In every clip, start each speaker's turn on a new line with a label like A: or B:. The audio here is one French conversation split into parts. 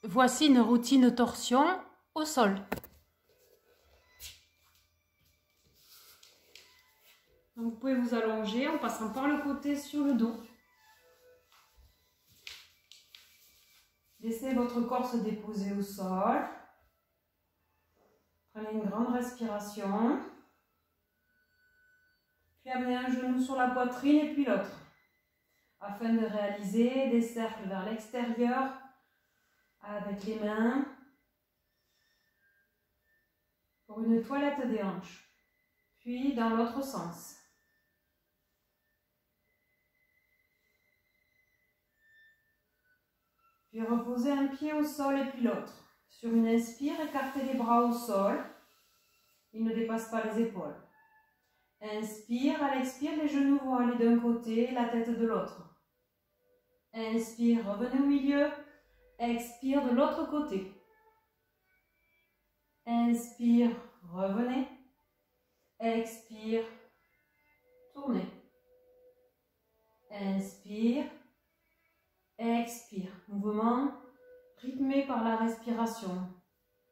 A: Voici une routine torsion au sol. Donc vous pouvez vous allonger en passant par le côté sur le dos. Laissez votre corps se déposer au sol. Prenez une grande respiration. Puis amenez un genou sur la poitrine et puis l'autre. Afin de réaliser des cercles vers l'extérieur avec les mains. Pour une toilette des hanches. Puis dans l'autre sens. Puis reposez un pied au sol et puis l'autre. Sur une inspire, écartez les bras au sol. Ils ne dépassent pas les épaules. Inspire, à l'expire, les genoux vont aller d'un côté, la tête de l'autre. Inspire, revenez au milieu. Expire de l'autre côté. Inspire, revenez. Expire, tournez. Inspire. Expire, mouvement rythmé par la respiration,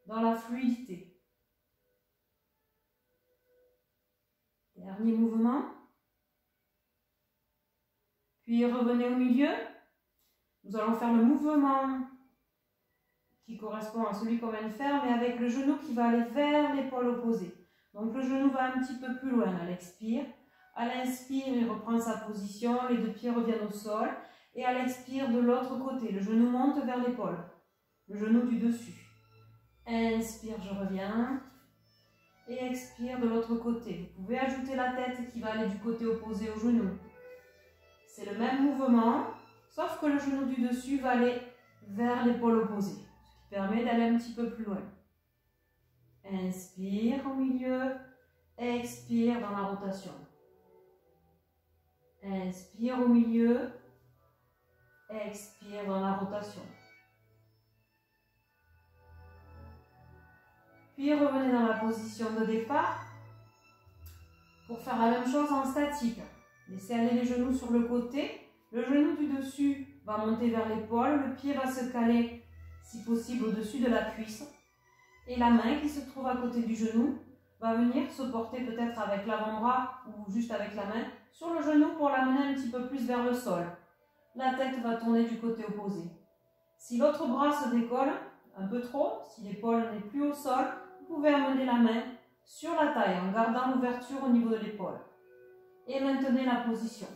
A: dans la fluidité. Dernier mouvement. Puis revenez au milieu. Nous allons faire le mouvement qui correspond à celui qu'on vient de faire, mais avec le genou qui va aller vers l'épaule opposée. Donc le genou va un petit peu plus loin à l'expire. À l'inspire, il reprend sa position, les deux pieds reviennent au sol. Et à l'expire de l'autre côté, le genou monte vers l'épaule, le genou du dessus. Inspire, je reviens. Et expire de l'autre côté. Vous pouvez ajouter la tête qui va aller du côté opposé au genou. C'est le même mouvement, sauf que le genou du dessus va aller vers l'épaule opposée, ce qui permet d'aller un petit peu plus loin. Inspire au milieu, expire dans la rotation. Inspire au milieu. Expire dans la rotation. Puis revenez dans la position de départ pour faire la même chose en statique. Laissez aller les genoux sur le côté. Le genou du dessus va monter vers l'épaule. Le pied va se caler, si possible, au-dessus de la cuisse. Et la main qui se trouve à côté du genou va venir se porter peut-être avec l'avant-bras ou juste avec la main sur le genou pour l'amener un petit peu plus vers le sol. La tête va tourner du côté opposé. Si l'autre bras se décolle un peu trop, si l'épaule n'est plus au sol, vous pouvez amener la main sur la taille en gardant l'ouverture au niveau de l'épaule. Et maintenez la position.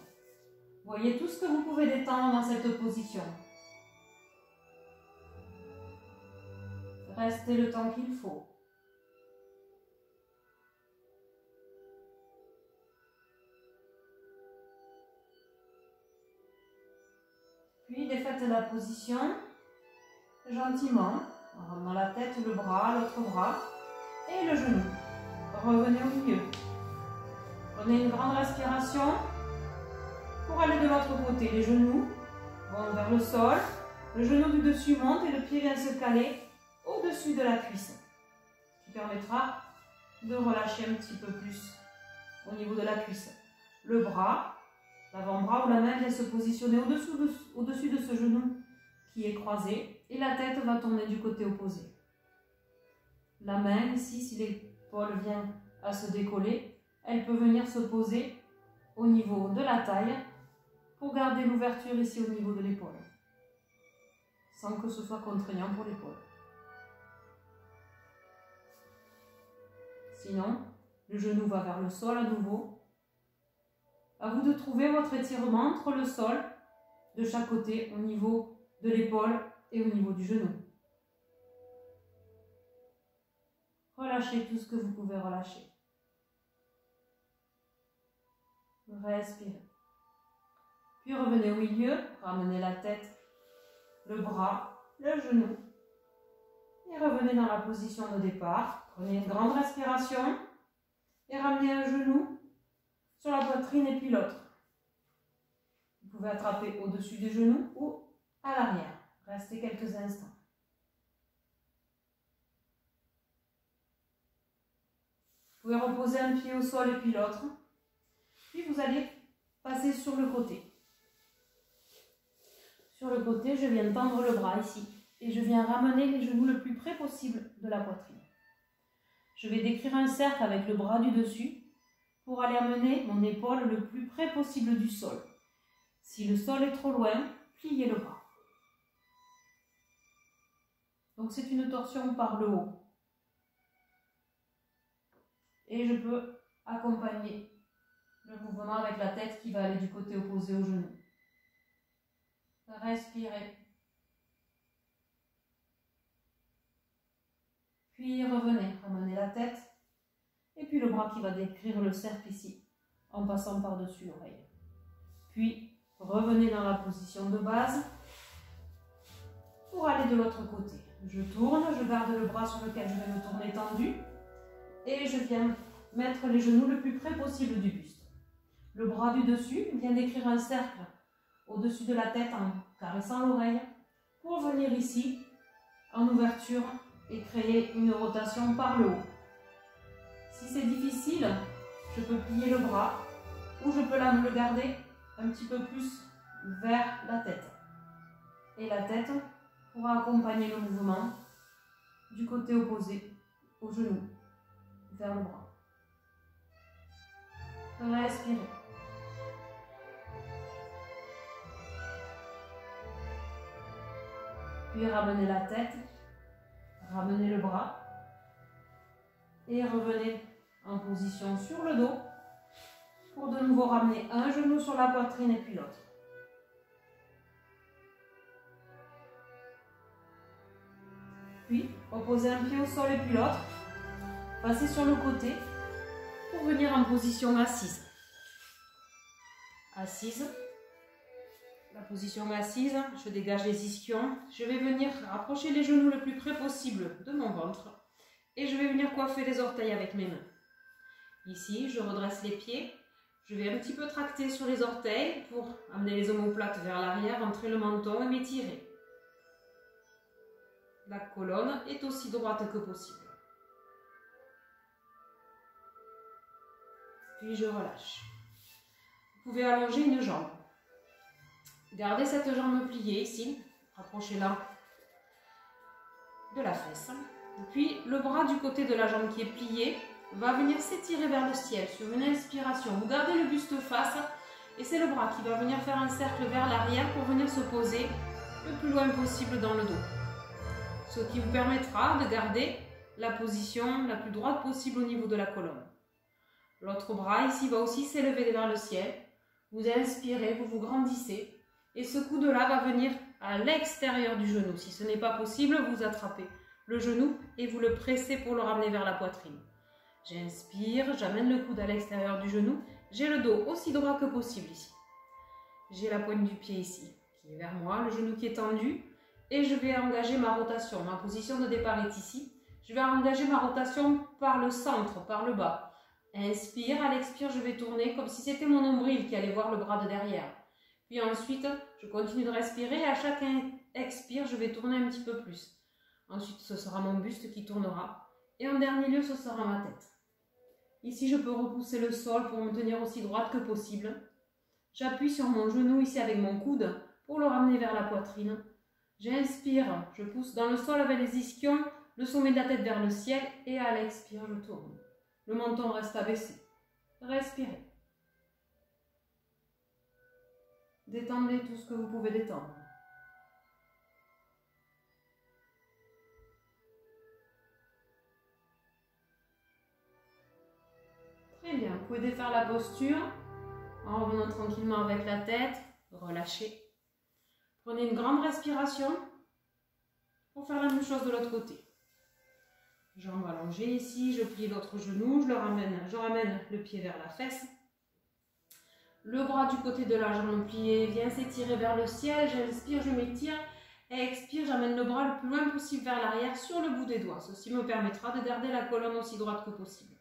A: Voyez tout ce que vous pouvez détendre dans cette position. Restez le temps qu'il faut. Puis défaites la position gentiment, en ramenant la tête, le bras, l'autre bras et le genou. Revenez au milieu. Prenez une grande respiration pour aller de l'autre côté. Les genoux vont vers le sol, le genou du dessus monte et le pied vient se caler au-dessus de la cuisse, ce qui permettra de relâcher un petit peu plus au niveau de la cuisse. Le bras, l'avant-bras ou la main vient se positionner au-dessus de ce genou qui est croisé et la tête va tourner du côté opposé. La main ici, si l'épaule vient à se décoller, elle peut venir se poser au niveau de la taille pour garder l'ouverture ici au niveau de l'épaule, sans que ce soit contraignant pour l'épaule. Sinon, le genou va vers le sol à nouveau. À vous de trouver votre étirement entre le sol de chaque côté au niveau de l'épaule et au niveau du genou. Relâchez tout ce que vous pouvez relâcher. Respirez. Puis revenez au milieu, ramenez la tête, le bras, le genou. Et revenez dans la position de départ. Prenez une grande respiration et ramenez un genou sur la poitrine et puis l'autre. Vous pouvez attraper au-dessus des genoux ou à l'arrière. Restez quelques instants. Vous pouvez reposer un pied au sol et puis l'autre. Puis vous allez passer sur le côté. Sur le côté, je viens tendre le bras ici. Et je viens ramener les genoux le plus près possible de la poitrine. Je vais décrire un cercle avec le bras du dessus pour aller amener mon épaule le plus près possible du sol. Si le sol est trop loin, pliez le bras. Donc c'est une torsion par le haut. Et je peux accompagner le mouvement avec la tête qui va aller du côté opposé au genou. Respirez. Puis revenez, ramenez la tête. Et puis le bras qui va décrire le cercle ici, en passant par-dessus l'oreille. Puis revenez dans la position de base pour aller de l'autre côté. Je tourne, je garde le bras sur lequel je vais me tourner tendu. Et je viens mettre les genoux le plus près possible du buste. Le bras du dessus vient d'écrire un cercle au-dessus de la tête en caressant l'oreille pour venir ici en ouverture et créer une rotation par le haut. Si c'est difficile, je peux plier le bras ou je peux le garder un petit peu plus vers la tête. Et la tête pourra accompagner le mouvement du côté opposé au genou, vers le bras. Respirez. Puis ramenez la tête, ramenez le bras et revenez en position sur le dos pour de nouveau ramener un genou sur la poitrine et puis l'autre. Puis reposez un pied au sol et puis l'autre. Passez sur le côté pour venir en position assise. Assise. La position assise, je dégage les ischions. Je vais venir rapprocher les genoux le plus près possible de mon ventre. Et je vais venir coiffer les orteils avec mes mains. Ici, je redresse les pieds. Je vais un petit peu tracter sur les orteils pour amener les omoplates vers l'arrière, rentrer le menton et m'étirer. La colonne est aussi droite que possible. Puis je relâche. Vous pouvez allonger une jambe. Gardez cette jambe pliée ici. Rapprochez-la de la fesse. Puis le bras du côté de la jambe qui est plié va venir s'étirer vers le ciel sur une inspiration. Vous gardez le buste face et c'est le bras qui va venir faire un cercle vers l'arrière pour venir se poser le plus loin possible dans le dos. Ce qui vous permettra de garder la position la plus droite possible au niveau de la colonne. L'autre bras ici va aussi s'élever vers le ciel. Vous inspirez, vous vous grandissez et ce coude-là va venir à l'extérieur du genou. Si ce n'est pas possible, vous attrapez le genou et vous le pressez pour le ramener vers la poitrine. J'inspire, j'amène le coude à l'extérieur du genou. J'ai le dos aussi droit que possible ici. J'ai la pointe du pied ici qui est vers moi, le genou qui est tendu. Et je vais engager ma rotation. Ma position de départ est ici. Je vais engager ma rotation par le centre, par le bas. Inspire, à l'expire, je vais tourner comme si c'était mon nombril qui allait voir le bras de derrière. Puis ensuite, je continue de respirer. À chaque expire, je vais tourner un petit peu plus. Ensuite, ce sera mon buste qui tournera. Et en dernier lieu, ce sera ma tête. Ici, je peux repousser le sol pour me tenir aussi droite que possible. J'appuie sur mon genou ici avec mon coude pour le ramener vers la poitrine. J'inspire, je pousse dans le sol avec les ischions, le sommet de la tête vers le ciel et à l'expire, je tourne. Le menton reste abaissé. Respirez. Détendez tout ce que vous pouvez détendre. Très bien, vous pouvez défaire la posture en revenant tranquillement avec la tête, relâchez. Prenez une grande respiration pour faire la même chose de l'autre côté. Jambes allongées ici, je plie l'autre genou, je ramène le pied vers la fesse. Le bras du côté de la jambe pliée vient s'étirer vers le ciel, j'inspire, je m'étire, expire, j'amène le bras le plus loin possible vers l'arrière sur le bout des doigts. Ceci me permettra de garder la colonne aussi droite que possible.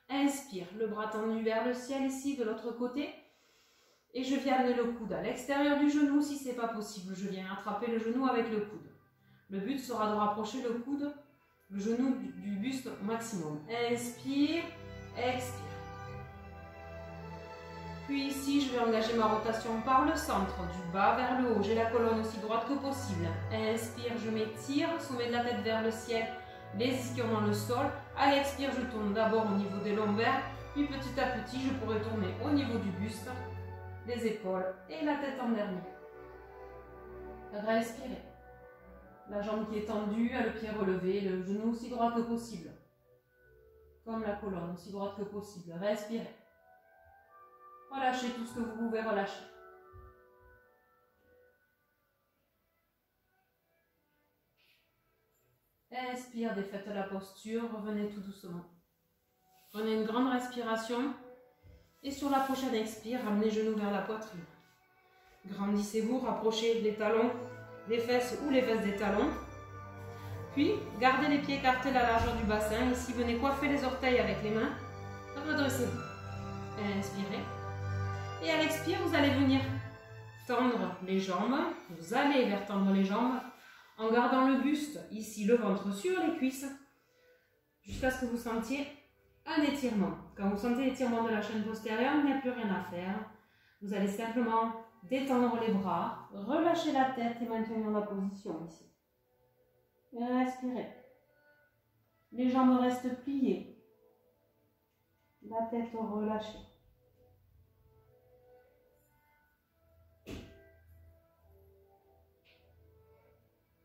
A: Inspire, le bras tendu vers le ciel ici, de l'autre côté. Et je viens amener le coude à l'extérieur du genou si ce n'est pas possible. Je viens attraper le genou avec le coude. Le but sera de rapprocher le coude, le genou du buste au maximum. Inspire, expire. Puis ici, je vais engager ma rotation par le centre, du bas vers le haut. J'ai la colonne aussi droite que possible. Inspire, je m'étire, sommet de la tête vers le ciel, les ischions dans le sol. À l'expire, je tourne d'abord au niveau des lombaires, puis petit à petit, je pourrai tourner au niveau du buste, des épaules et la tête en dernier. Respirez. La jambe qui est tendue, le pied relevé, le genou aussi droit que possible. Comme la colonne, aussi droite que possible. Respirez. Relâchez tout ce que vous pouvez relâcher. Inspire, défaites la posture, revenez tout doucement. Prenez une grande respiration et sur la prochaine expire, ramenez les genoux vers la poitrine. Grandissez-vous, rapprochez les talons des fesses ou les fesses des talons. Puis, gardez les pieds écartés à la largeur du bassin. Ici, venez coiffer les orteils avec les mains. Redressez-vous. Inspirez. Et à l'expire, vous allez venir tendre les jambes. Vous allez vers tendre les jambes en gardant le buste, ici le ventre sur les cuisses, jusqu'à ce que vous sentiez un étirement. Quand vous sentez l'étirement de la chaîne postérieure, il n'y a plus rien à faire. Vous allez simplement détendre les bras, relâcher la tête et maintenir la position ici. Et respirez. Les jambes restent pliées. La tête relâchée.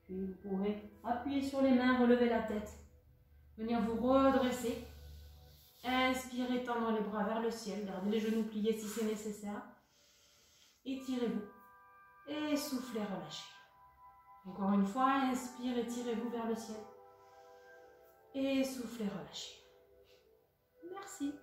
A: Puis vous pourrez appuyer sur les mains, relever la tête. Venir vous redresser. Inspirez, tendre les bras vers le ciel. Gardez les genoux pliés si c'est nécessaire. Étirez-vous. Et soufflez, relâchez. Encore une fois, inspire, étirez-vous vers le ciel. Et soufflez, relâchez. Merci.